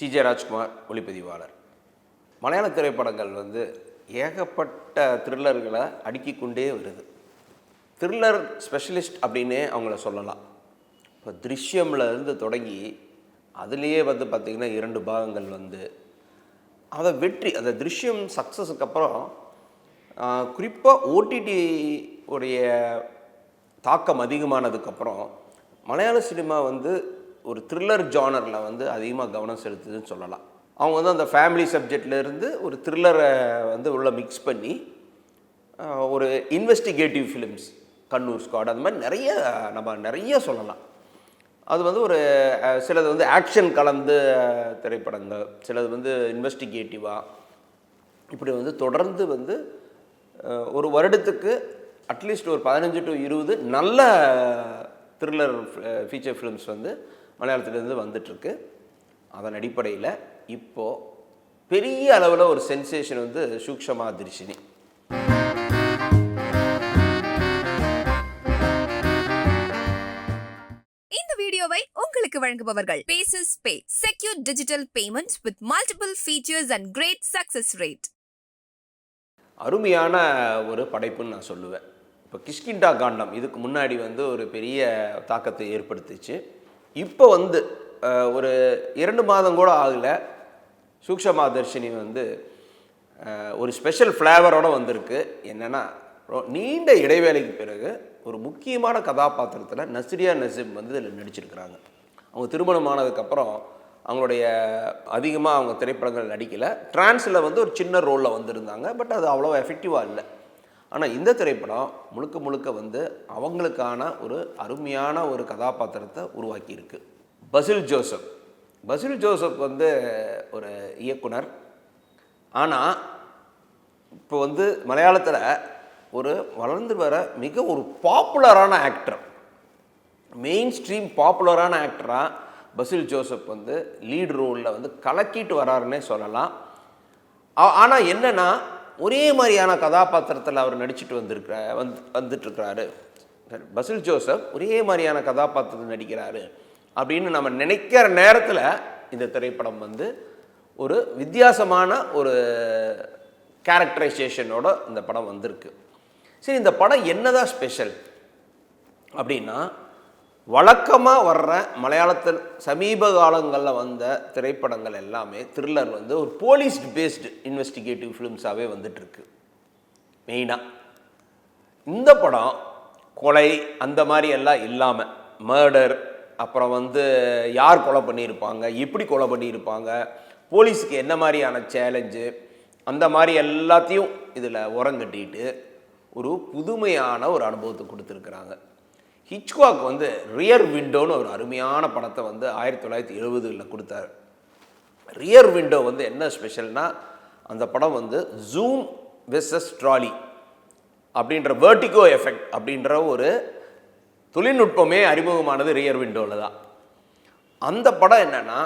CJ Rajkumar ஒளிப்பதிவாளர். மலையாள திரைப்படங்கள் ஏகப்பட்ட த்ரில்லர்களை அடுக்கிக் கொண்டே வருது. த்ரில்லர் ஸ்பெஷலிஸ்ட் அப்படின்னே அவங்கள சொல்லலாம். இப்போ திருஷ்யம்லேருந்து தொடங்கி அதுலேயே பார்த்திங்கன்னா 2 பாகங்கள் அதை வெற்றி, அந்த திருஷ்யம் சக்ஸஸுக்கு அப்புறம் குறிப்பாக ஓடிடி உடைய தாக்கம் அதிகமானதுக்கப்புறம் மலையாள சினிமா ஒரு த்ரில்லர் ஜானரில் அதிகமாக கவனம் செலுத்துதுன்னு சொல்லலாம். அவங்க அந்த ஃபேமிலி சப்ஜெக்ட்லேருந்து ஒரு த்ரில்லரை உள்ள மிக்ஸ் பண்ணி ஒரு இன்வெஸ்டிகேட்டிவ் ஃபிலிம்ஸ், கண்ணூர் ஸ்குவாட், அந்த மாதிரி நிறைய சொல்லலாம். அது ஒரு சிலது ஆக்ஷன் கலந்து திரைப்படங்கள், சிலது இன்வெஸ்டிகேட்டிவாக, இப்படி தொடர்ந்து ஒரு வருடத்துக்கு அட்லீஸ்ட் ஒரு 15 to 20 நல்ல த்ரில்லர் ஃபீச்சர் ஃபிலிம்ஸ் மலையாளத்துலேருந்து வந்துட்டுருக்கு. அதன் அடிப்படையில் இப்போது பெரிய அளவில் ஒரு சென்சேஷன் சூக்ஷமா தர்ஷினி. இந்த வீடியோவை உங்களுக்கு வழங்குபவர்கள் பேசஸ் பே, secure digital payments with multiple features and great success rate. அருமையான ஒரு படைப்புன்னு நான் சொல்லுவேன். இப்போ கிஷ்கிந்தா காண்டம் இதுக்கு முன்னாடி ஒரு பெரிய தாக்கத்தை ஏற்படுத்திச்சு. இப்போ ஒரு 2 மாதம் கூட ஆகலை, சூக்ஷமா தர்ஷினி ஒரு ஸ்பெஷல் ஃப்ளேவரோடு வந்திருக்கு. என்னென்னா, நீண்ட இடைவேளைக்கு பிறகு ஒரு முக்கியமான கதாபாத்திரத்தில் நஸ்ரியா நசீம் இதில் நடிச்சிருக்கிறாங்க. அவங்க திருமணமானதுக்கப்புறம் அவங்களுடைய அதிகமாக அவங்க திரைப்படங்கள் நடிக்கலை. டிரான்ஸில் ஒரு சின்ன ரோலில் வந்திருந்தாங்க. பட் அது அவ்வளோ எஃபெக்டிவாக இல்லை. ஆனால் இந்த திரைப்படம் முழுக்க அவங்களுக்கான ஒரு அருமையான ஒரு கதாபாத்திரத்தை உருவாக்கியிருக்கு. பசில் ஜோசப் ஒரு இயக்குனர். ஆனால் இப்போ மலையாளத்தில் ஒரு வளர்ந்து வர மிக ஒரு பாப்புலரான ஆக்டர், மெயின் ஸ்ட்ரீம் பாப்புலரான ஆக்டராக பசில் ஜோசப் லீட் ரோலில் கலக்கிட்டு வராருன்னே சொல்லலாம். ஆனால் என்னென்னா, ஒரே மாதிரியான கதாபாத்திரத்தில் அவர் நடிச்சுட்டு வந்துட்டுருக்கிறாரு. பசில் ஜோசப் ஒரே மாதிரியான கதாபாத்திரத்தில் நடிக்கிறாரு அப்படின்னு நம்ம நினைக்கிற நேரத்தில் இந்த திரைப்படம் ஒரு வித்தியாசமான ஒரு கேரக்டரைசேஷனோட இந்த படம் வந்திருக்கு. சரி, இந்த படம் என்னதான் ஸ்பெஷல் அப்படின்னா, வழக்கமாக வர்ற மலையாளத்தில் சமீப காலங்களில் வந்த திரைப்படங்கள் எல்லாமே த்ரில்லர் ஒரு போலீஸ் பேஸ்டு இன்வெஸ்டிகேட்டிவ் ஃபிலிம்ஸாகவே வந்துட்டுருக்கு. மெயினாக இந்த படம் கொலை அந்த மாதிரி எல்லாம் இல்லாமல் மர்டர், அப்புறம் யார் கொலை பண்ணியிருப்பாங்க, எப்படி கொலை பண்ணியிருப்பாங்க, போலீஸுக்கு என்ன மாதிரியான சேலஞ்சு, அந்த மாதிரி எல்லாத்தையும் இதில் உரங்கட்டிட்டு ஒரு புதுமையான ஒரு அனுபவத்தை கொடுத்துருக்குறாங்க. ஹிச்காக் ரியர் விண்டோன்னு ஒரு அருமையான படத்தை 1970 கொடுத்தார். ரியர் விண்டோ என்ன ஸ்பெஷல்னா, அந்த படம் ஜூம் வெர்சஸ் ட்ராலி அப்படின்ற வெர்டிகோ எஃபெக்ட் அப்படின்ற ஒரு தொழில்நுட்பமே அறிமுகமானது ரியர் விண்டோவில் தான். அந்த படம் என்னென்னா,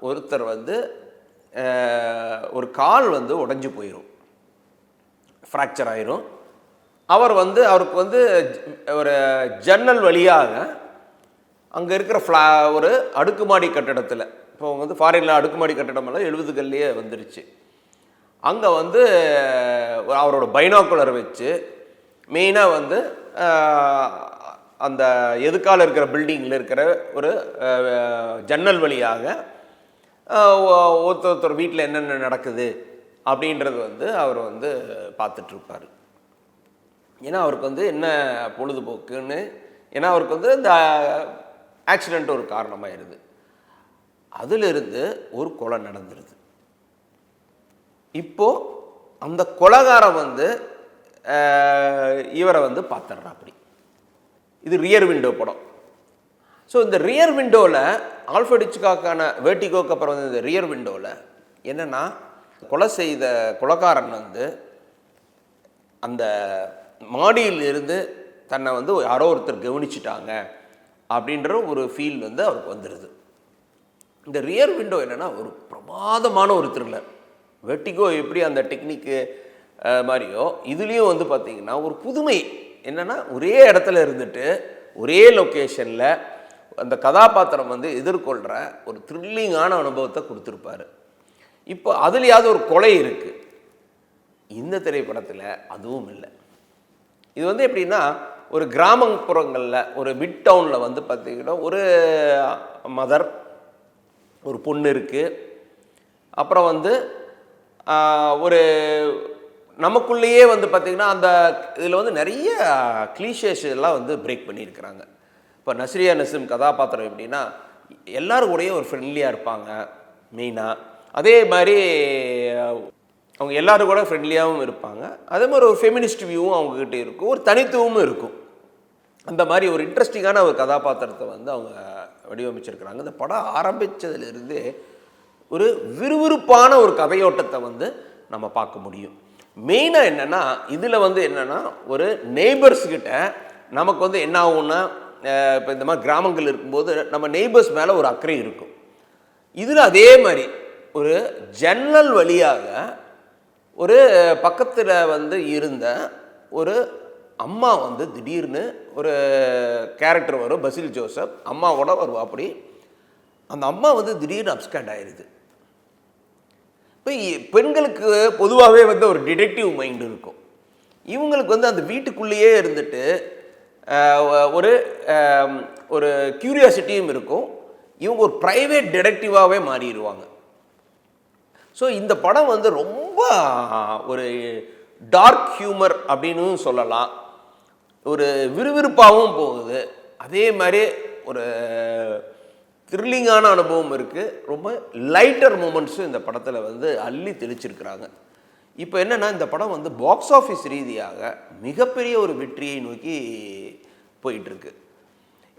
ஒருத்தர் ஒரு கால் உடைஞ்சு போயிடும், ஃப்ராக்சர் ஆயிரும். அவர் அவருக்கு ஒரு ஜன்னல் வழியாக அங்கே இருக்கிற ஒரு அடுக்குமாடி கட்டடத்தில், இப்போ ஃபாரினில் அடுக்குமாடி கட்டடமெல்லாம் 70கள்லேயே வந்துருச்சு. அங்கே அவரோட பைனாக்குலர் வச்சு மெயினாக அந்த எதுக்கால இருக்கிற பில்டிங்கில் இருக்கிற ஒரு ஜன்னல் வழியாக ஒருத்தர் வீட்டில் என்னென்ன நடக்குது அப்படின்றது அவர் பார்த்துட்ருப்பார். ஏன்னா அவருக்கு என்ன பொழுதுபோக்குன்னு, ஏன்னா அவருக்கு இந்த ஆக்சிடெண்ட் ஒரு காரணமாயிருது. அதிலிருந்து ஒரு கொலை நடந்துருது. இப்போது அந்த கொலைகாரம் இவரை பார்த்துட்றா. அப்படி இது ரியர் விண்டோ படம். ஸோ இந்த ரியர் விண்டோவில் ஆல்ஃபிரட் ஹிச்காக்கான வெர்டிகோக்கு அப்புறம் இந்த ரியர் விண்டோவில் என்னென்னா, கொலை செய்த கொலைகாரன் அந்த மாடியில் இருந்து தன்னை யாரோ ஒருத்தர் கவனிச்சிட்டாங்க அப்படின்ற ஒரு ஃபீல் அவருக்கு வந்துடுது. இந்த ரியர் விண்டோ என்னென்னா ஒரு பிரமாதமான ஒரு த்ரில்லர். வெர்டிகோ எப்படி அந்த டெக்னிக்கு மாதிரியோ இதுலேயும் பார்த்திங்கன்னா ஒரு புதுமை என்னென்னா, ஒரே இடத்துல இருந்துட்டு ஒரே லொக்கேஷனில் அந்த கதாபாத்திரம் வந்து எதிர்கொள்கிற ஒரு த்ரில்லிங்கான அனுபவத்தை கொடுத்துருப்பாரு. இப்போ அதுலேயாவது ஒரு கொலை இருக்குது. இந்த திரைப்படத்தில் அதுவும் இல்லை. இது வந்து எப்படின்னா, ஒரு கிராமப்புறங்களில் ஒரு மிட் டவுனில் வந்து பார்த்திங்கன்னா ஒரு மதர், ஒரு பொண்ணு இருக்குது. அப்புறம் வந்து ஒரு நமக்குள்ளேயே வந்து பார்த்திங்கன்னா அந்த இதில் வந்து நிறைய கிளீஷேஸ் எல்லாம் வந்து பிரேக் பண்ணியிருக்கிறாங்க. இப்போ நஸ்ரியா நசீம் கதாபாத்திரம் எப்படின்னா, எல்லோரும் கூடயும் ஒரு ஃப்ரெண்ட்லியாக இருப்பாங்க மெயினாக. அதே மாதிரி அவங்க எல்லோரும் கூட ஃப்ரெண்ட்லியாகவும் இருப்பாங்க. அதே மாதிரி ஒரு ஃபெமினிஸ்ட் வியூவும் அவங்கக்கிட்ட இருக்கும், ஒரு தனித்துவமும் இருக்கும். அந்த மாதிரி ஒரு இன்ட்ரெஸ்டிங்கான ஒரு கதாபாத்திரத்தை வந்து அவங்க வடிவமைச்சிருக்கிறாங்க. இந்த படம் ஆரம்பித்ததுலேருந்தே ஒரு விறுவிறுப்பான ஒரு கதையோட்டத்தை வந்து நம்ம பார்க்க முடியும். மெயினாக என்னென்னா, இதில் வந்து என்னென்னா, ஒரு நெய்பர்ஸ்கிட்ட நமக்கு வந்து என்ன ஆகும்னா, இப்போ இந்த மாதிரி கிராமங்கள் இருக்கும்போது நம்ம நெய்பர்ஸ் மேலே ஒரு அக்கறை இருக்கும். இதில் அதே மாதிரி ஒரு ஜன்னல் வழியாக ஒரு பக்கத்தில் வந்து இருந்த ஒரு அம்மா வந்து திடீர்னு ஒரு கேரக்டர் வரும், பசில் ஜோசப் அம்மாவோட வருவா. அப்படி அந்த அம்மா வந்து திடீர்னு அப்ஸ்கண்ட் ஆயிடுது. இப்போ பெண்களுக்கு பொதுவாகவே வந்து ஒரு டிடெக்டிவ் மைண்ட் இருக்கும். இவங்களுக்கு வந்து அந்த வீட்டுக்குள்ளேயே இருந்துட்டு ஒரு ஒரு க்யூரியாசிட்டியும் இருக்கும். இவங்க ஒரு ப்ரைவேட் டிடெக்டிவாகவே மாறிடுவாங்க. ஸோ இந்த படம் வந்து ரொம்ப ஒரு டார்க் ஹியூமர் அப்படின்னு சொல்லலாம். ஒரு விறுவிறுப்பாகவும் போகுது, அதே மாதிரி ஒரு த்ரில்லிங்கான அனுபவம் இருக்குது. ரொம்ப லைட்டர் மூமெண்ட்ஸும் இந்த படத்தில் வந்து அள்ளி தெளிச்சிருக்கிறாங்க. இப்போ என்னென்னா, இந்த படம் வந்து பாக்ஸ் ஆஃபீஸ் ரீதியாக மிகப்பெரிய ஒரு வெற்றியை நோக்கி போயிட்டுருக்கு.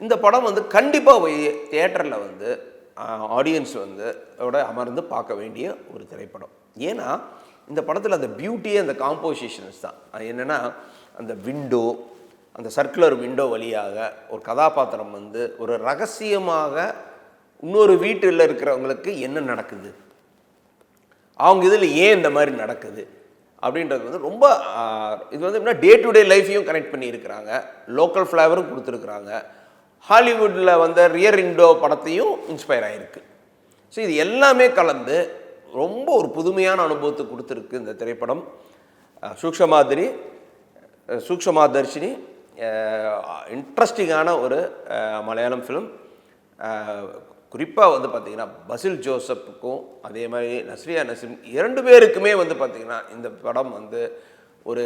இந்த படம் வந்து கண்டிப்பாக போய் தியேட்டரில் வந்து ஆடியன்ஸ் வந்து அதோட அமர்ந்து பார்க்க வேண்டிய ஒரு திரைப்படம். ஏன்னா இந்த படத்தில் அந்த பியூட்டியே அந்த காம்போசிஷன்ஸ் தான். அது என்னென்னா, அந்த விண்டோ, அந்த சர்க்குலர் விண்டோ வழியாக ஒரு கதாபாத்திரம் வந்து ஒரு ரகசியமாக இன்னொரு வீட்டில் இருக்கிறவங்களுக்கு என்ன நடக்குது, அவங்க இதில் ஏன் இந்த மாதிரி நடக்குது அப்படின்றது வந்து ரொம்ப இது வந்து எப்படின்னா டே டு டே லைஃப்பையும் கனெக்ட் பண்ணியிருக்கிறாங்க, லோக்கல் ஃப்ளேவரும் கொடுத்துருக்குறாங்க. ஹாலிவுட்டில் வந்த ரியர் விண்டோ படத்தையும் இன்ஸ்பயர் ஆகிருக்கு. ஸோ இது எல்லாமே கலந்து ரொம்ப ஒரு புதுமையான அனுபவத்தை கொடுத்துருக்கு இந்த திரைப்படம். சூக்ஷமாதர்ஷினி இன்ட்ரெஸ்டிங்கான ஒரு மலையாளம் ஃபிலிம். குறிப்பாக வந்து பார்த்திங்கன்னா பசில் ஜோசப்புக்கும் அதே மாதிரி நஸ்ரியா நசீம் 2 பேருக்குமே வந்து பார்த்திங்கன்னா இந்த படம் வந்து ஒரு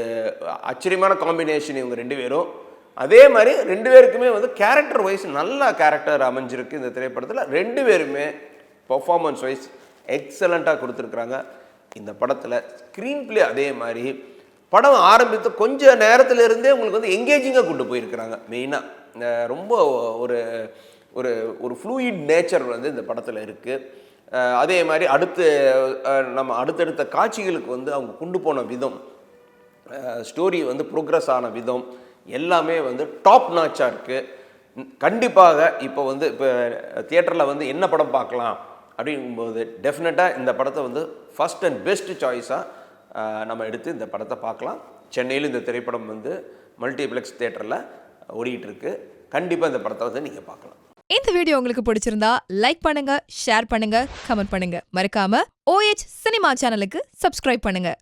ஆச்சரியமான காம்பினேஷன். இவங்க 2 பேரும் அதே மாதிரி 2 பேருக்குமே வந்து கேரக்டர் வைஸ் நல்ல கேரக்டர் அமைஞ்சிருக்கு இந்த திரைப்படத்தில். 2 பேருமே பர்ஃபார்மன்ஸ் வைஸ் எக்ஸலண்ட்டாக கொடுத்துருக்குறாங்க. இந்த படத்தில் ஸ்க்ரீன் பிளே அதே மாதிரி படம் ஆரம்பித்து கொஞ்ச நேரத்திலிருந்தே உங்களுக்கு வந்து எங்கேஜிங்காக கொண்டு போயிருக்கிறாங்க. மெயினாக ரொம்ப ஒரு ஒரு ஒரு ஃப்ளூயிட் நேச்சர் வந்து இந்த படத்தில் இருக்குது. அதே மாதிரி நம்ம அடுத்தடுத்த காட்சிகளுக்கு வந்து அவங்க கொண்டு போன விதம், ஸ்டோரி வந்து ப்ரோக்ரஸ் ஆன விதம் எல்லாமே வந்து டாப் நாச்சாக இருக்குது. கண்டிப்பாக இப்போ தியேட்டரில் வந்து என்ன படம் பார்க்கலாம் அப்படிங்கும்போது டெஃபினட்டாக இந்த படத்தை வந்து ஃபஸ்ட் அண்ட் பெஸ்ட் சாய்ஸாக நம்ம எடுத்து இந்த படத்தை பார்க்கலாம். சென்னையில் இந்த திரைப்படம் வந்து மல்டிப்ளெக்ஸ் தியேட்டரில் ஓடிட்டுருக்கு. கண்டிப்பாக இந்த படத்தை வந்து நீங்கள் பார்க்கலாம். இந்த வீடியோ உங்களுக்கு பிடிச்சிருந்தா லைக் பண்ணுங்க, ஷேர் பண்ணுங்க, கமெண்ட் பண்ணுங்க. மறக்காம OH சினிமா சேனலுக்கு சப்ஸ்கிரைப் பண்ணுங்க.